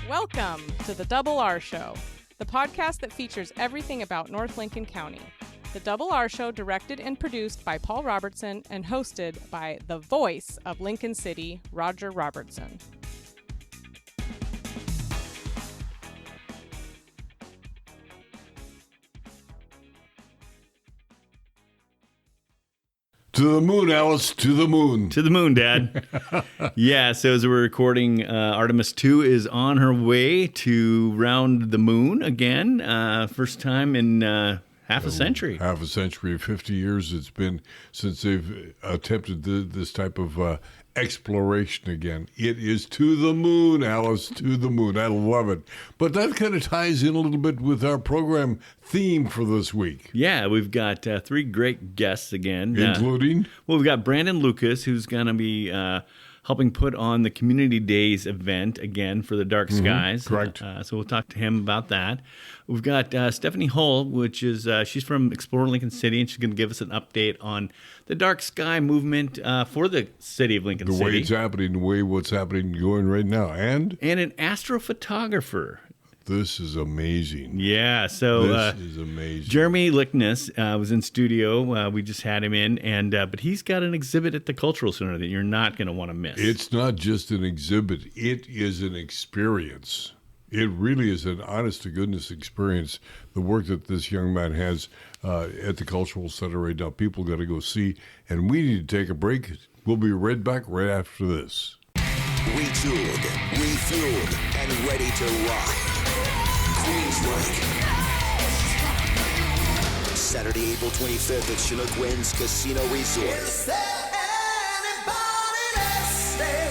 Welcome to the Double R Show, the podcast that features everything about North Lincoln County. The Double R Show, directed and produced by Paul Robertson and hosted by the voice of Lincoln City, Roger Robertson. To the moon, Alice, to the moon. To the moon, Dad. Yeah, so as we're recording, Artemis 2 is on her way to round the moon again. First time in half a century. Half a century, 50 years it's been since they've attempted this type of exploration again. It is to the moon, Alice, to the moon. I love it. But that kind of ties in a little bit with our program theme for this week. Yeah, we've got three great guests again. Including? Well, we've got Brandon Lucas, who's going to be helping put on the Community Days event again for the Dark Skies. Correct. So we'll talk to him about that. We've got Stephanie Hull, which is she's from Explore Lincoln City, and she's going to give us an update on the Dark Sky movement for the city of Lincoln City. The way it's happening, the way what's happening going right now. And an astrophotographer. This is amazing. Yeah, so this is amazing. Jeremy Lickness was in studio. We just had him in, and but he's got an exhibit at the Cultural Center that you're not going to want to miss. It's not just an exhibit; it is an experience. It really is an honest-to-goodness experience. The work that this young man has at the Cultural Center right now, people got to go see, and we need to take a break. We'll be right back right after this. Retooled, refueled, and ready to rock. Queensrÿche. Saturday, April 25th at Chinook Winds Casino Resort.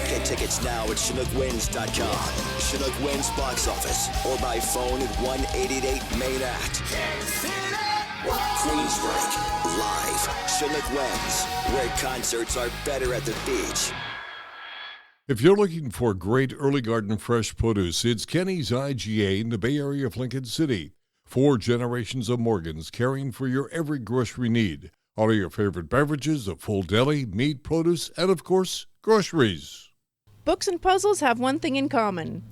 Get tickets now at ChinookWinds.com, Chinook Winds box office, or by phone at 1-888-MAIN-ACT. Queensrÿche, live, Chinook Winds, where concerts are better at the beach. If you're looking for great early garden fresh produce, it's Kenny's IGA in the Bay Area of Lincoln City. 4 generations of Morgans caring for your every grocery need. All of your favorite beverages, a full deli, meat, produce, and of course, groceries. Books and puzzles have one thing in common.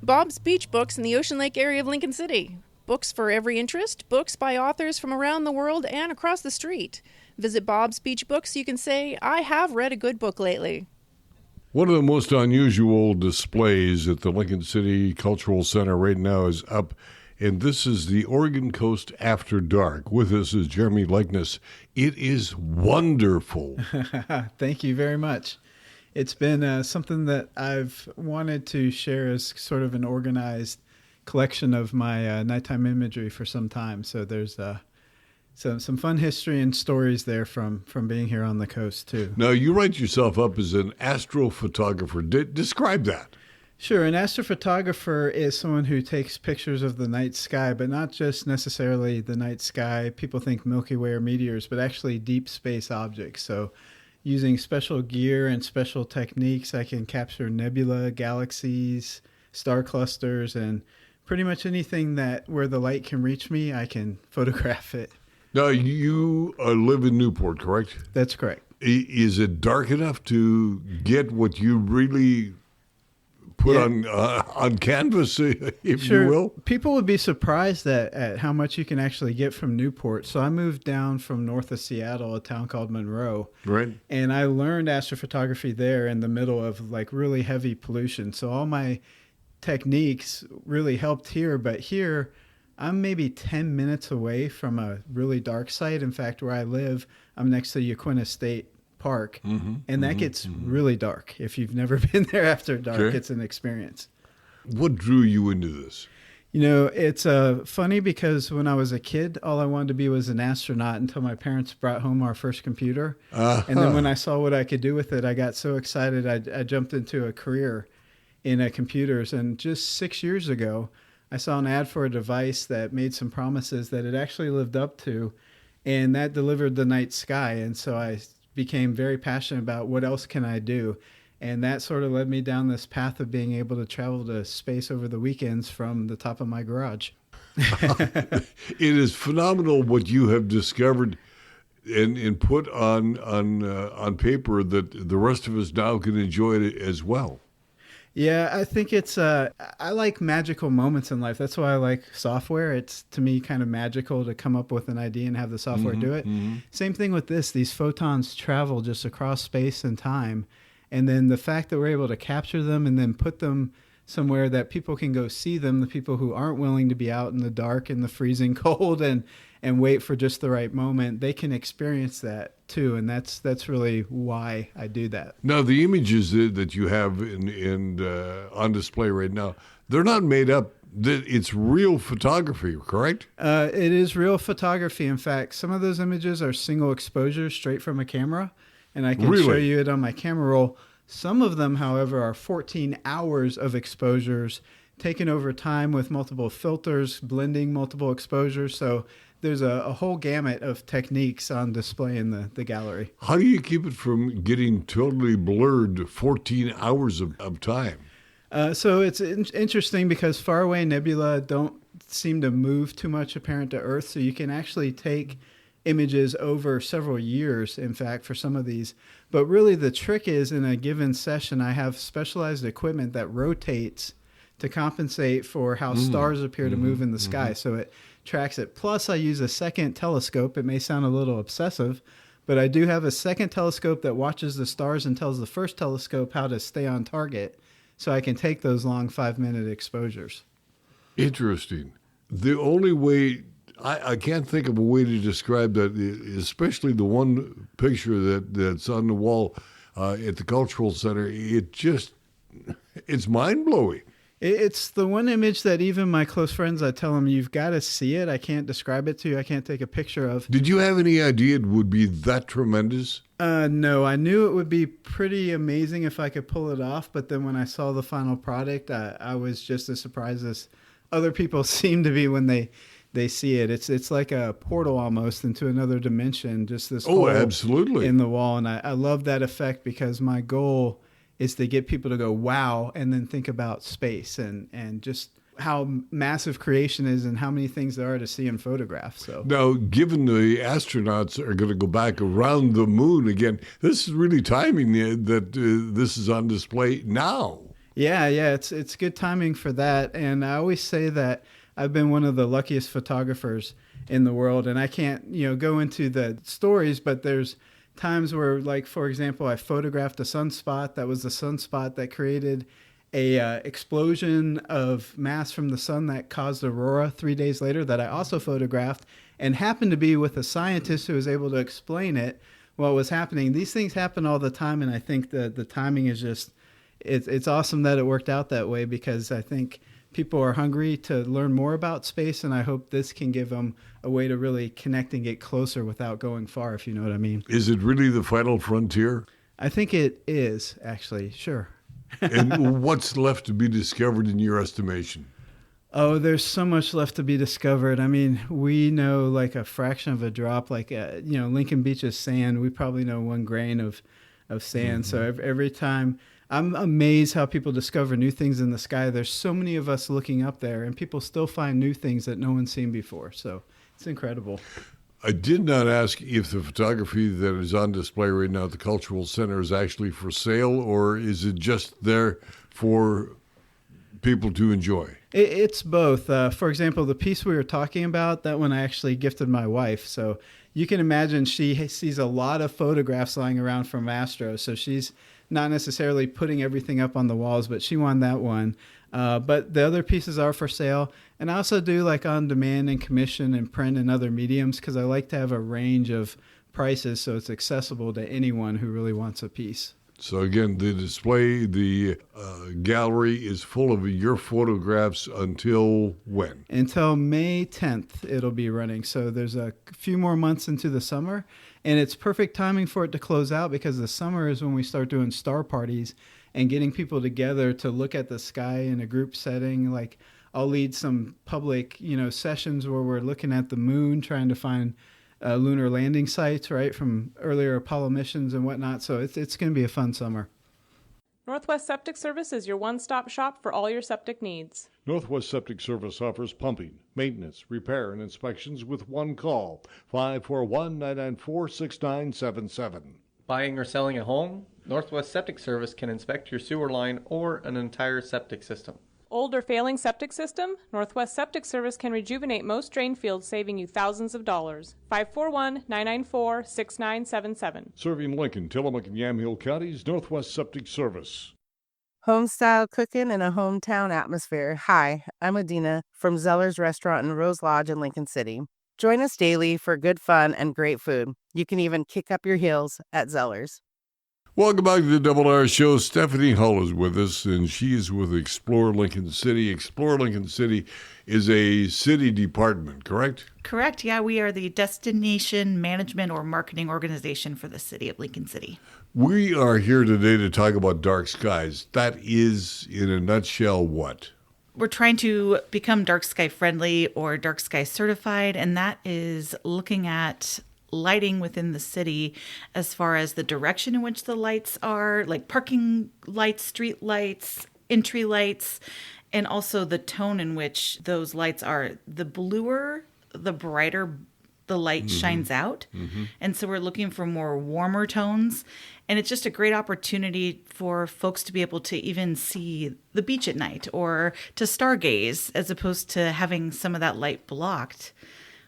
Bob's Beach Books in the Ocean Lake area of Lincoln City. Books for every interest, books by authors from around the world and across the street. Visit Bob's Beach Books so you can say, I have read a good book lately. One of the most unusual displays at the Lincoln City Cultural Center right now is up, and this is the Oregon Coast After Dark. With us is Jeremy Lickness. It is wonderful. Thank you very much. It's been something that I've wanted to share as sort of an organized collection of my nighttime imagery for some time. So there's some fun history and stories there from being here on the coast, too. Now, you write yourself up as an astrophotographer. Describe that. Sure. An astrophotographer is someone who takes pictures of the night sky, but not just necessarily the night sky. People think Milky Way or meteors, but actually deep space objects. So using special gear and special techniques, I can capture nebula, galaxies, star clusters, and pretty much anything where the light can reach me, I can photograph it. Now, you live in Newport, correct? That's correct. Is it dark enough to get what you really put on canvas, if Sure. you will? People would be surprised at how much you can actually get from Newport. So I moved down from north of Seattle, a town called Monroe. Right. And I learned astrophotography there in the middle of like really heavy pollution. So all my techniques really helped here. But here, I'm maybe 10 minutes away from a really dark site. In fact, where I live, I'm next to Yaquina State Park, and that gets really dark. If you've never been there after dark, Sure. It's an experience. What drew you into this? You know, it's funny because when I was a kid, all I wanted to be was an astronaut until my parents brought home our first computer. And then when I saw what I could do with it, I got so excited, I jumped into a career in computers. And just 6 years ago, I saw an ad for a device that made some promises that it actually lived up to, and that delivered the night sky. And so I became very passionate about what else can I do. And that sort of led me down this path of being able to travel to space over the weekends from the top of my garage. It is phenomenal what you have discovered and put on paper that the rest of us now can enjoy it as well. Yeah, I think it's I like magical moments in life. That's why I like software. It's to me kind of magical to come up with an idea and have the software do it. Same thing with this. These photons travel just across space and time. And then the fact that we're able to capture them and then put them somewhere that people can go see them, the people who aren't willing to be out in the dark and the freezing cold and wait for just the right moment, they can experience that too. And that's really why I do that. Now, the images that you have on display right now, they're not made up. It's real photography, correct? It is real photography. In fact, some of those images are single exposures straight from a camera, and I can show you it on my camera roll. Some of them, however, are 14 hours of exposures taken over time with multiple filters, blending multiple exposures. So there's a whole gamut of techniques on display in the gallery. How do you keep it from getting totally blurred 14 hours of time? So it's interesting because faraway nebula don't seem to move too much apparent to Earth. So you can actually take images over several years, in fact, for some of these. But really the trick is in a given session, I have specialized equipment that rotates to compensate for how stars appear to move in the sky. So it tracks it. Plus, I use a second telescope. It may sound a little obsessive, but I do have a second telescope that watches the stars and tells the first telescope how to stay on target. So I can take those long 5-minute exposures. Interesting. The only way, I can't think of a way to describe that, especially the one picture that's on the wall at the Cultural Center. It's mind-blowing. It's the one image that even my close friends, I tell them, you've got to see it. I can't describe it to you. I can't take a picture of. Did you have any idea it would be that tremendous? No, I knew it would be pretty amazing if I could pull it off. But then when I saw the final product, I was just as surprised as other people seem to be when they see it. It's like a portal almost into another dimension, just this hole absolutely in the wall. And I love that effect because my goal is to get people to go, wow, and then think about space and just how massive creation is and how many things there are to see in photographs. So now, given the astronauts are going to go back around the moon again, this is really timing that this is on display now. Yeah, it's good timing for that. And I always say that I've been one of the luckiest photographers in the world, and I can't, go into the stories, but there's times where, like, for example, I photographed a sunspot that was the sunspot that created a explosion of mass from the sun that caused aurora 3 days later that I also photographed and happened to be with a scientist who was able to explain it what was happening. These things happen all the time, and I think the timing is just it's awesome that it worked out that way because I think people are hungry to learn more about space, and I hope this can give them a way to really connect and get closer without going far, if you know what I mean. Is it really the final frontier? I think it is, actually, sure. And what's left to be discovered in your estimation? Oh, there's so much left to be discovered. I mean, we know like a fraction of a drop, like, Lincoln Beach's sand. We probably know 1 grain of sand. So every time, I'm amazed how people discover new things in the sky. There's so many of us looking up there, and people still find new things that no one's seen before. So it's incredible. I did not ask if the photography that is on display right now at the Cultural Center is actually for sale, or is it just there for people to enjoy? It's both. For example, the piece we were talking about, that one I actually gifted my wife. So you can imagine she sees a lot of photographs lying around from Astro. So she's not necessarily putting everything up on the walls, but she won that one. But the other pieces are for sale. And I also do like on demand and commission and print and other mediums because I like to have a range of prices so it's accessible to anyone who really wants a piece. So again, the display, the gallery is full of your photographs until when? Until May 10th, it'll be running. So there's a few more months into the summer, and it's perfect timing for it to close out because the summer is when we start doing star parties and getting people together to look at the sky in a group setting. Like I'll lead some public, sessions where we're looking at the moon, trying to find lunar landing sites, right, from earlier Apollo missions and whatnot. So it's going to be a fun summer. Northwest Septic Service is your one-stop shop for all your septic needs. Northwest Septic Service offers pumping, maintenance, repair, and inspections with one call, 541-994-6977. Buying or selling a home? Northwest Septic Service can inspect your sewer line or an entire septic system. Old or failing septic system? Northwest Septic Service can rejuvenate most drain fields, saving you thousands of dollars. 541-994-6977. Serving Lincoln, Tillamook, and Yamhill counties, Northwest Septic Service. Home-style cooking in a hometown atmosphere. Hi, I'm Adina from Zeller's Restaurant in Rose Lodge in Lincoln City. Join us daily for good fun and great food. You can even kick up your heels at Zeller's. Welcome back to the Double R Show. Stephanie Hull is with us, and she is with Explore Lincoln City. Explore Lincoln City is a city department, correct? Correct. Yeah, we are the destination management or marketing organization for the city of Lincoln City. We are here today to talk about dark skies. That is, in a nutshell, what? We're trying to become dark sky friendly or dark sky certified, and that is looking at lighting within the city as far as the direction in which the lights are, like parking lights, street lights, entry lights, and also the tone in which those lights are. The bluer, the brighter the light shines out. And so we're looking for more warmer tones. And it's just a great opportunity for folks to be able to even see the beach at night or to stargaze as opposed to having some of that light blocked.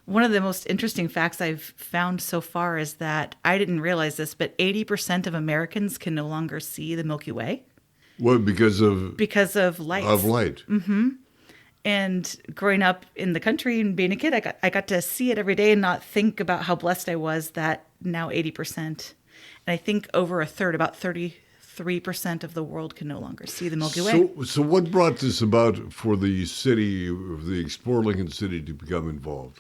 One of the most interesting facts I've found so far is that I didn't realize this, but 80% of Americans can no longer see the Milky Way. Well, because of lights. Of light. And growing up in the country and being a kid, I got to see it every day and not think about how blessed I was that now 80%. And I think over a third, about 33% of the world can no longer see the Milky Way. So what brought this about for the city, the Explore Lincoln City, to become involved?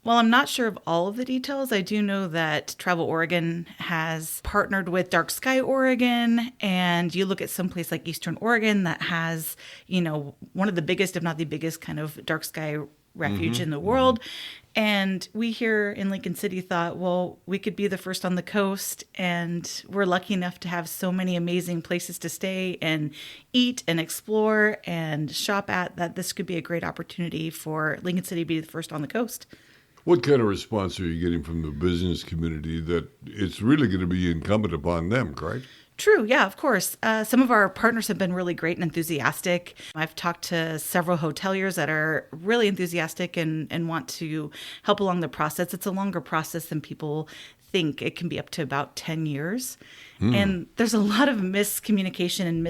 Well, I'm not sure of all of the details. I do know that Travel Oregon has partnered with Dark Sky Oregon, and you look at some place like Eastern Oregon that has, one of the biggest, if not the biggest, kind of dark sky refuge in the world. And we here in Lincoln City thought, well, we could be the first on the coast, and we're lucky enough to have so many amazing places to stay and eat and explore and shop at, that this could be a great opportunity for Lincoln City to be the first on the coast. What kind of response are you getting from the business community that it's really going to be incumbent upon them, correct? True. Yeah, of course. Some of our partners have been really great and enthusiastic. I've talked to several hoteliers that are really enthusiastic and want to help along the process. It's a longer process than people think. It can be up to about 10 years. And there's a lot of miscommunication and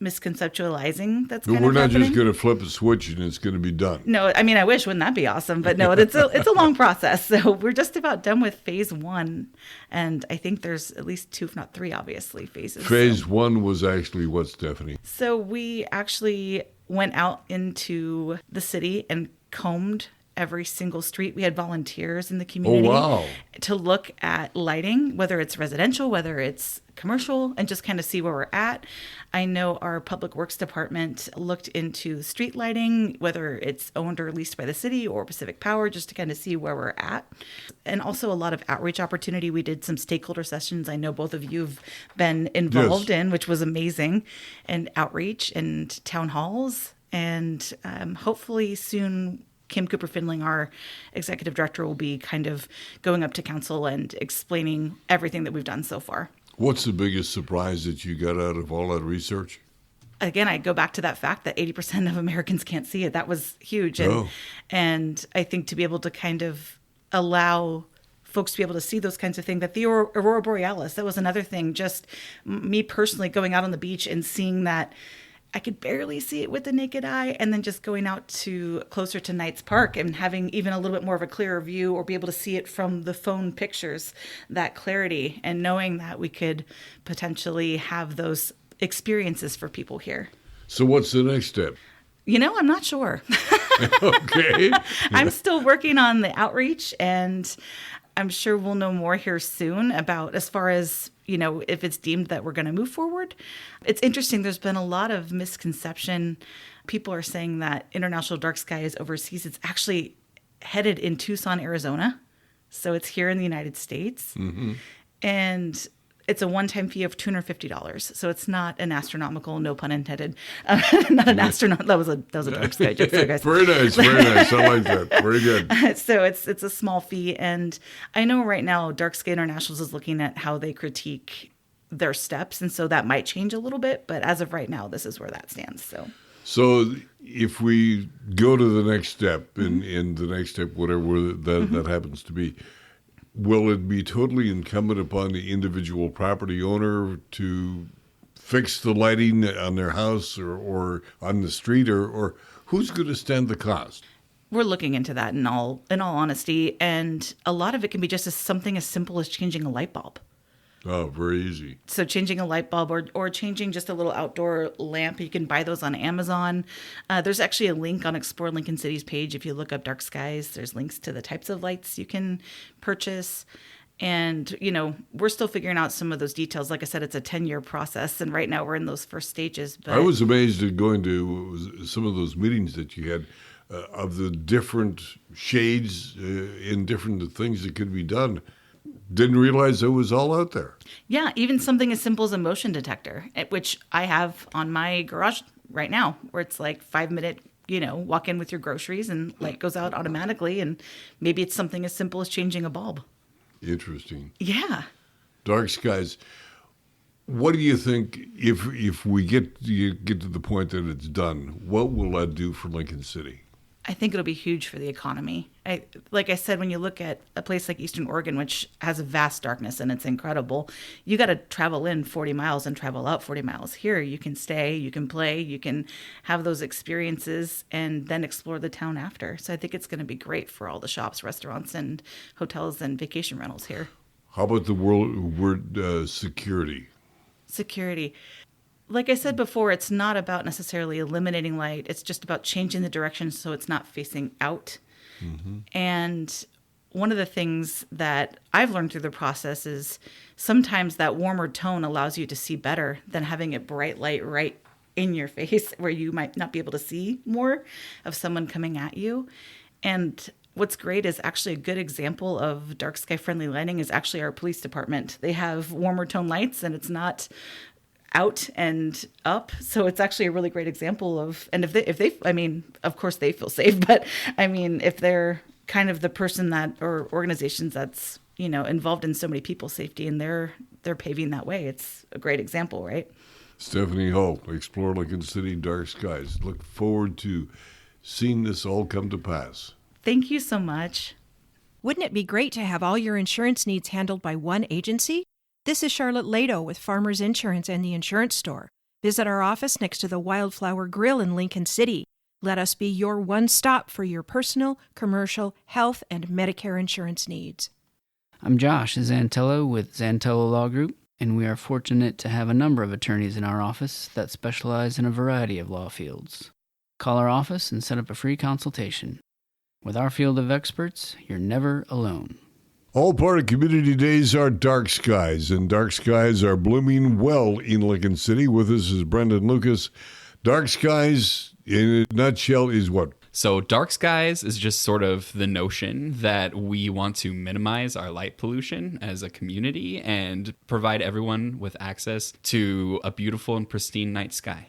misconceptualizing that's kind of happening. We're not just going to flip a switch and it's going to be done. No, I mean, I wish. Wouldn't that be awesome? But no, it's a long process. So we're just about done with phase 1. And I think there's at least 2, if not 3, obviously, phases. Phase 1 was actually what, Stephanie? So we actually went out into the city and combed every single street. We had volunteers in the community to look at lighting, whether it's residential, whether it's commercial, and just kind of see where we're at. I know our public works department looked into street lighting, whether it's owned or leased by the city or Pacific Power, just to kind of see where we're at. And also a lot of outreach opportunity. We did some stakeholder sessions. I know both of you have been involved in, which was amazing, and outreach and town halls. And hopefully soon Kim Cooper Findling, our executive director, will be kind of going up to council and explaining everything that we've done so far. What's the biggest surprise that you got out of all that research? Again, I go back to that fact that 80% of Americans can't see it. That was huge. And I think to be able to kind of allow folks to be able to see those kinds of things, that the Aurora Borealis, that was another thing. Just me personally going out on the beach and seeing that I could barely see it with the naked eye, and then just going out to closer to Knights Park and having even a little bit more of a clearer view, or be able to see it from the phone pictures, that clarity, and knowing that we could potentially have those experiences for people here. So what's the next step? I'm not sure. Okay. I'm still working on the outreach, and I'm sure we'll know more here soon about, as far as, if it's deemed that we're going to move forward. It's interesting. There's been a lot of misconception. People are saying that International Dark Sky is overseas. It's actually headed in Tucson, Arizona. So it's here in the United States. And It's a one-time fee of $250, so it's not an astronomical, no pun intended. Not an astronaut. That was a dark sky joke. Sorry, guys. Very nice, very nice. I like that. Very good. So it's a small fee, and I know right now Dark Sky Internationals is looking at how they critique their steps, and so that might change a little bit. But as of right now, this is where that stands. So if we go to the next step, in the next step, whatever that happens to be, will it be totally incumbent upon the individual property owner to fix the lighting on their house or on the street, or who's going to stand the cost? We're looking into that in all honesty, and a lot of it can be just something as simple as changing a light bulb. Oh, very easy. So changing a light bulb or changing just a little outdoor lamp. You can buy those on Amazon. There's actually a link on Explore Lincoln City's page. If you look up dark skies, there's links to the types of lights you can purchase. And, we're still figuring out some of those details. Like I said, it's a 10-year process. And right now we're in those first stages. But I was amazed at going to some of those meetings that you had of the different shades in different things that could be done. Didn't realize it was all out there. Yeah, even something as simple as a motion detector, which I have on my garage right now, where it's like 5-minute, walk in with your groceries and light goes out automatically. And maybe it's something as simple as changing a bulb. Interesting. Yeah. Dark skies. What do you think if we get to the point that it's done? What will that do for Lincoln City? I think it'll be huge for the economy. Like I said, when you look at a place like Eastern Oregon, which has a vast darkness and it's incredible, you got to travel in 40 miles and travel out 40 miles. Here, you can stay, you can play, you can have those experiences and then explore the town after. So I think it's going to be great for all the shops, restaurants, and hotels and vacation rentals here. How about the word security? Security. Like I said before, it's not about necessarily eliminating light. It's just about changing the direction so it's not facing out. Mm-hmm. And one of the things that I've learned through the process is sometimes that warmer tone allows you to see better than having a bright light right in your face where you might not be able to see more of someone coming at you. And what's great is actually a good example of dark sky friendly lighting is actually our police department. They have warmer tone lights and it's not out and up. So it's actually a really great example of, and if they, I mean, of course they feel safe, but I mean, if they're kind of the person that, or organizations that's, involved in so many people's safety and they're paving that way, it's a great example, right? Stephanie Hull, Explore Lincoln City, Dark Skies. Look forward to seeing this all come to pass. Thank you so much. Wouldn't it be great to have all your insurance needs handled by one agency? This is Charlotte Lado with Farmers Insurance and the Insurance Store. Visit our office next to the Wildflower Grill in Lincoln City. Let us be your one stop for your personal, commercial, health, and Medicare insurance needs. I'm Josh Zantello with Zantello Law Group, and we are fortunate to have a number of attorneys in our office that specialize in a variety of law fields. Call our office and set up a free consultation. With our field of experts, you're never alone. All part of Community Days are dark skies, and dark skies are blooming well in Lincoln City. With us is Brendan Lucas. Dark skies, in a nutshell, is what? So dark skies is just sort of the notion that we want to minimize our light pollution as a community and provide everyone with access to a beautiful and pristine night sky.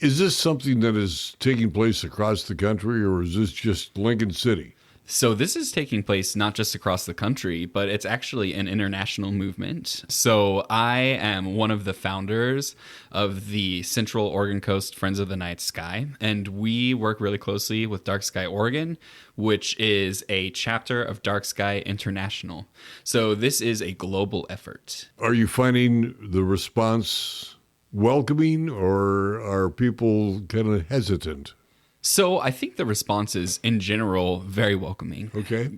Is this something that is taking place across the country, or is this just Lincoln City? So this is taking place not just across the country, but it's actually an international movement. So I am one of the founders of the Central Oregon Coast Friends of the Night Sky, and we work really closely with Dark Sky Oregon, which is a chapter of Dark Sky International. So this is a global effort. Are you finding the response welcoming, or are people kind of hesitant? So I think the response is, in general, very welcoming. Okay.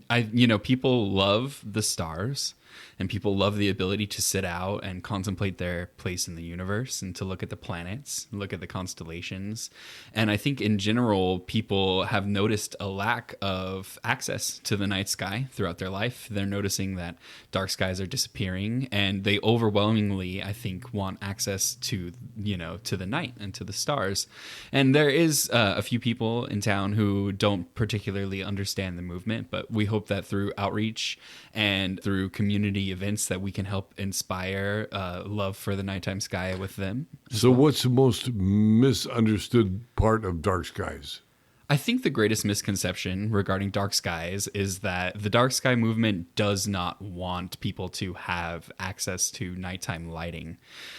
People love the stars, and people love the ability to sit out and contemplate their place in the universe and to look at the planets, look at the constellations. And I think in general, people have noticed a lack of access to the night sky throughout their life. They're noticing that dark skies are disappearing, and they overwhelmingly, I think, want access to, to the night and to the stars. And there is a few people in town who don't particularly understand the movement, but we hope that through outreach and through community the events that we can help inspire love for the nighttime sky with them. So what's the most misunderstood part of dark skies? I think the greatest misconception regarding dark skies is that the dark sky movement does not want people to have access to nighttime lighting,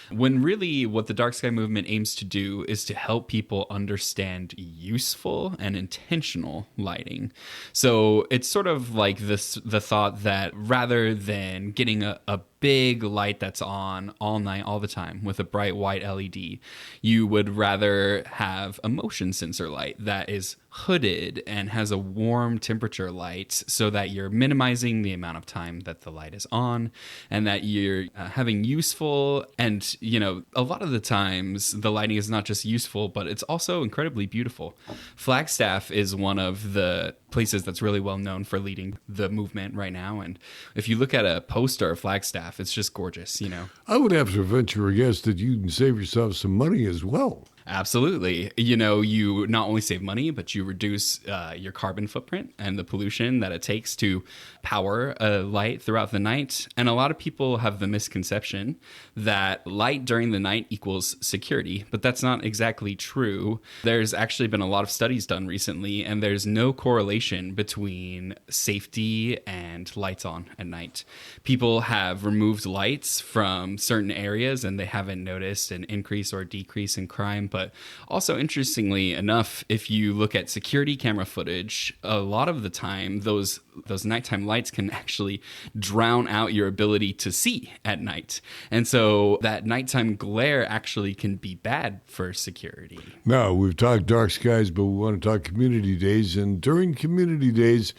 when really what the dark sky movement aims to do is to help people understand useful and intentional lighting. So it's sort of like the thought that rather than getting a big light that's on all night, all the time with a bright white LED, you would rather have a motion sensor light that is hooded and has a warm temperature light so that you're minimizing the amount of time that the light is on and that you're having useful. And, you know, a lot of the times the lighting is not just useful, but it's also incredibly beautiful. Flagstaff is one of the places that's really well known for leading the movement right now. And if you look at a poster of Flagstaff, it's just gorgeous, you know. I would have to venture a guess that you can save yourself some money as well. Absolutely. You know, you not only save money, but you reduce your carbon footprint and the pollution that it takes to power a light throughout the night. And a lot of people have the misconception that light during the night equals security, but that's not exactly true. There's actually been a lot of studies done recently, and there's no correlation between safety and lights on at night. People have removed lights from certain areas and they haven't noticed an increase or decrease in crime. But also, interestingly enough, if you look at security camera footage, a lot of the time, those nighttime lights can actually drown out your ability to see at night. And so that nighttime glare actually can be bad for security. Now, we've talked dark skies, but we want to talk community days. And during community days,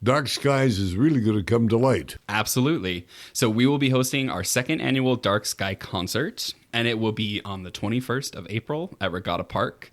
dark skies is really going to come to light. Absolutely. So we will be hosting our second annual Dark Sky Concert, and it will be on the 21st of April at Regatta Park.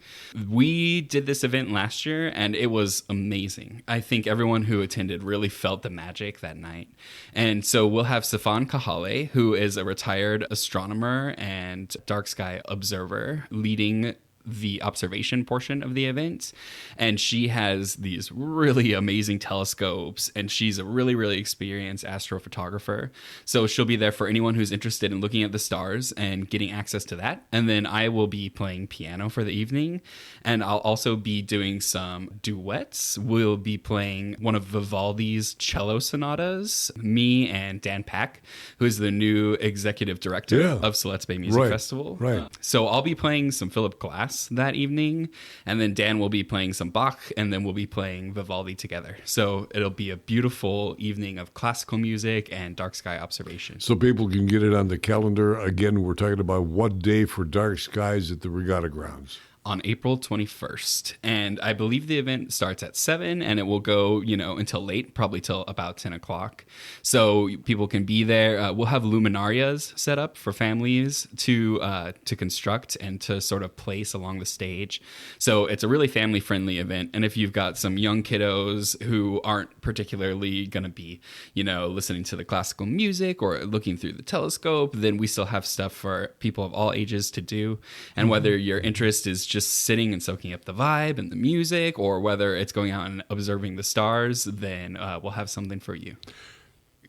We did this event last year, and it was amazing. I think everyone who attended really felt the magic that night. And so we'll have Stefan Kahale, who is a retired astronomer and dark sky observer, leading the observation portion of the event. And she has these really amazing telescopes, and she's a really, really experienced astrophotographer. So she'll be there for anyone who's interested in looking at the stars and getting access to that. And then I will be playing piano for the evening, and I'll also be doing some duets. We'll be playing one of Vivaldi's cello sonatas, me and Dan Pack, who is the new executive director of Siletz Bay Music Festival. Right. So I'll be playing some Philip Glass that evening, and then Dan will be playing some Bach, and then we'll be playing Vivaldi together. So it'll be a beautiful evening of classical music and dark sky observation. So people can get it on the calendar. Again, we're talking about what day for dark skies at the Regatta Grounds? On April 21st. And I believe the event starts at 7 and it will go, until late, probably till about 10 o'clock. So people can be there. We'll have luminarias set up for families to construct and to sort of place along the stage. So it's a really family friendly event. And if you've got some young kiddos who aren't particularly going to be, listening to the classical music or looking through the telescope, then we still have stuff for people of all ages to do. And whether your interest is just sitting and soaking up the vibe and the music, or whether it's going out and observing the stars, then we'll have something for you.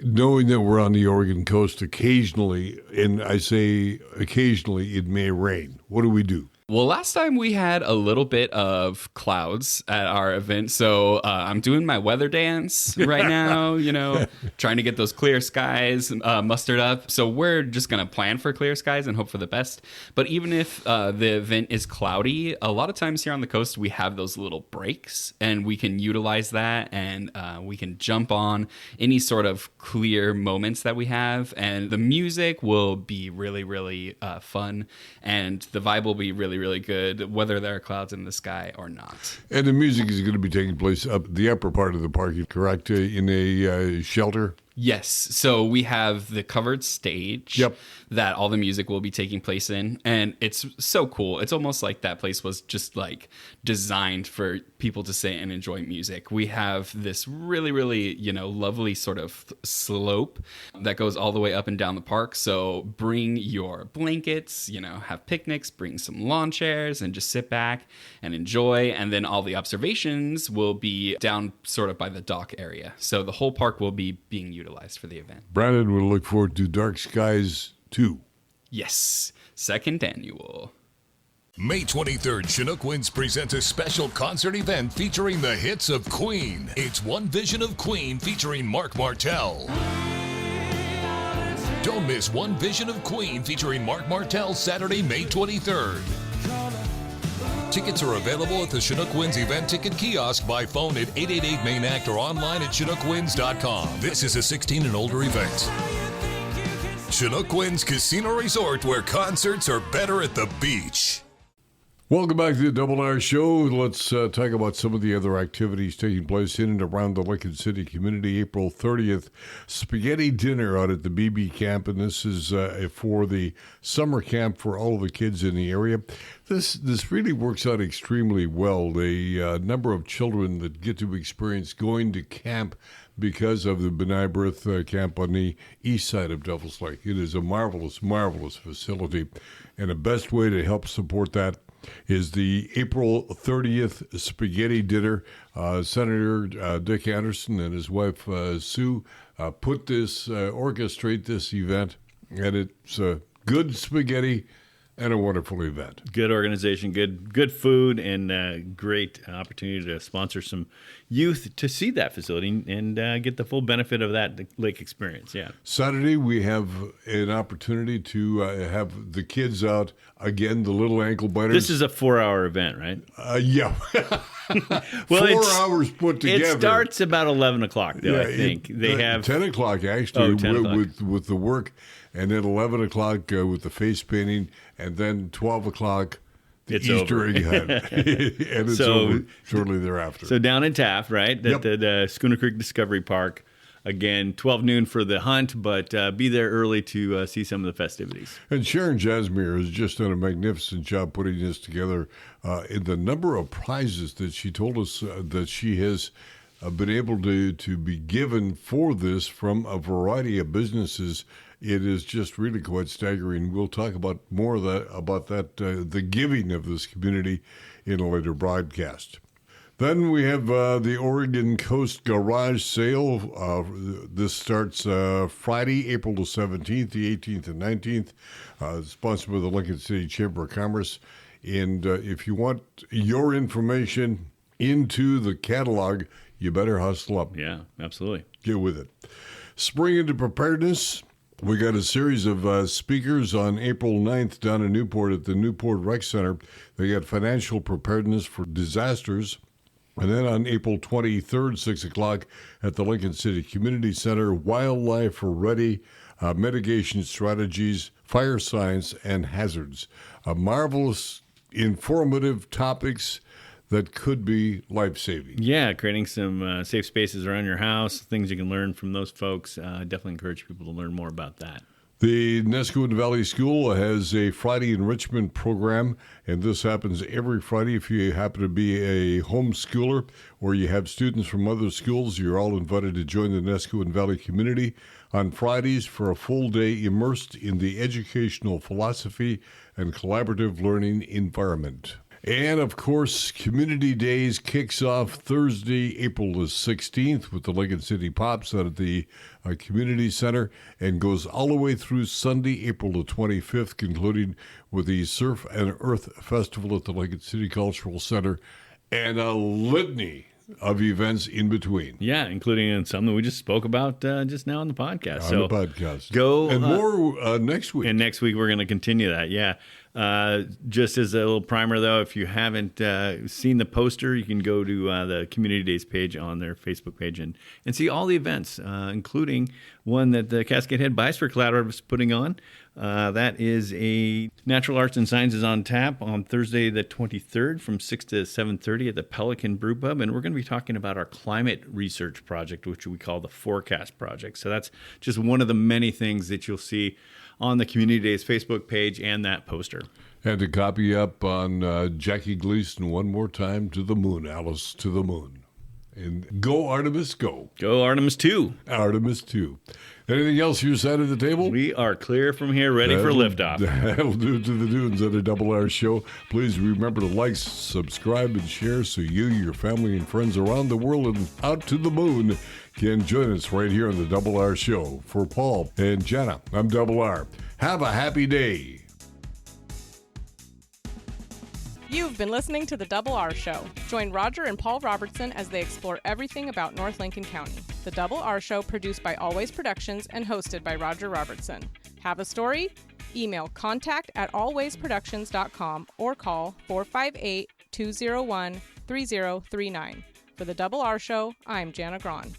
Knowing that we're on the Oregon coast occasionally, and I say occasionally, it may rain. What do we do? Well, last time we had a little bit of clouds at our event, so I'm doing my weather dance right now, trying to get those clear skies mustered up. So we're just going to plan for clear skies and hope for the best. But even if the event is cloudy, a lot of times here on the coast, we have those little breaks, and we can utilize that, and we can jump on any sort of clear moments that we have. And the music will be really, really fun, and the vibe will be really, really good, whether there are clouds in the sky or not. And the music is going to be taking place up the upper part of the park, correct? In a shelter? Yes. So we have the covered stage that all the music will be taking place in. And it's so cool. It's almost like that place was just like designed for people to sit and enjoy music. We have this really, really, lovely sort of slope that goes all the way up and down the park. So bring your blankets, have picnics, bring some lawn chairs, and just sit back and enjoy. And then all the observations will be down sort of by the dock area. So the whole park will be being utilized. utilized for the event. Brandon, we look forward to Dark Skies 2. Yes, 2nd annual. May 23rd, Chinook Winds presents a special concert event featuring the hits of Queen. It's One Vision of Queen featuring Mark Martel. Don't miss One Vision of Queen featuring Mark Martel Saturday, May 23rd. Tickets are available at the Chinook Winds event ticket kiosk by phone at 888-MAIN-ACT or online at ChinookWinds.com. This is a 16 and older event. Chinook Winds Casino Resort, where concerts are better at the beach. Welcome back to the Double R Show. Let's talk about some of the other activities taking place in and around the Lincoln City community. April 30th, spaghetti dinner out at the BB camp, and this is for the summer camp for all of the kids in the area. This really works out extremely well. The number of children that get to experience going to camp because of the Benai Birth camp on the east side of Devils Lake. It is a marvelous, marvelous facility, and the best way to help support that is the April 30th spaghetti dinner. Senator Dick Anderson and his wife Sue orchestrate this event, and it's good spaghetti and a wonderful event. Good organization, good food, and great opportunity to sponsor some youth to see that facility and get the full benefit of that lake experience. Yeah. Saturday, we have an opportunity to have the kids out again, the Little Ankle Biters. This is a 4-hour event, right? Yeah. Well, 4 hours put together. It starts about 11 o'clock, though, I think. They have 10 o'clock, actually, 10 o'clock. With the work, and then 11 o'clock with the face painting, and then 12 o'clock, the Easter egg hunt. And it's over shortly thereafter. So down in Taft, right, at the Schooner Creek Discovery Park. Again, 12 noon for the hunt, but be there early to see some of the festivities. And Sharon Jasmine has just done a magnificent job putting this together. In the number of prizes that she told us that she has been able to be given for this from a variety of businesses, it is just really quite staggering. We'll talk about more of that, the giving of this community in a later broadcast. Then we have the Oregon Coast Garage Sale. This starts Friday, April the 17th, the 18th, and 19th, sponsored by the Lincoln City Chamber of Commerce. And if you want your information into the catalog, you better hustle up. Yeah, absolutely. Get with it. Spring into preparedness. We got a series of speakers on April 9th down in Newport at the Newport Rec Center. They got financial preparedness for disasters. And then on April 23rd, 6 o'clock at the Lincoln City Community Center, Wildlife Ready, Mitigation Strategies, Fire Science, and Hazards. Marvelous, informative topics that could be life-saving. Yeah, creating some safe spaces around your house, things you can learn from those folks. Definitely encourage people to learn more about that. The Nescoon Valley School has a Friday enrichment program, and this happens every Friday. If you happen to be a homeschooler or you have students from other schools, you're all invited to join the Nescoon Valley community on Fridays for a full day immersed in the educational philosophy and collaborative learning environment. And, of course, Community Days kicks off Thursday, April the 16th with the Lincoln City Pops out at the Community Center and goes all the way through Sunday, April the 25th, concluding with the Surf and Earth Festival at the Lincoln City Cultural Center and a litany of events in between. Yeah, including some that we just spoke about just now on the podcast. On the podcast. Go and more next week. And next week we're going to continue that, yeah. Just as a little primer, though, if you haven't seen the poster, you can go to the Community Days page on their Facebook page and see all the events, including one that the Cascade Head Biosphere Collaborative is putting on. That is a Natural Arts and Sciences on Tap on Thursday the 23rd from 6 to 7:30 at the Pelican Brew Pub. And we're going to be talking about our climate research project, which we call the Forecast Project. So that's just one of the many things that you'll see on the Community Days Facebook page and that poster. And to copy up on Jackie Gleason one more time, To the Moon, Alice to the Moon. And go Artemis, go. Go Artemis 2. Artemis 2. Anything else your side of the table? We are clear from here, ready for liftoff. That'll do it to the Dunes at a Double R show. Please remember to like, subscribe, and share so you, your family, and friends around the world and out to the moon can join us right here on the Double R show. For Paul and Jenna, I'm Double R. Have a happy day. You've been listening to The Double R Show. Join Roger and Paul Robertson as they explore everything about North Lincoln County. The Double R Show, produced by Always Productions and hosted by Roger Robertson. Have a story? Email contact@alwaysproductions.com or call 458-201-3039. For The Double R Show, I'm Jana Grahn.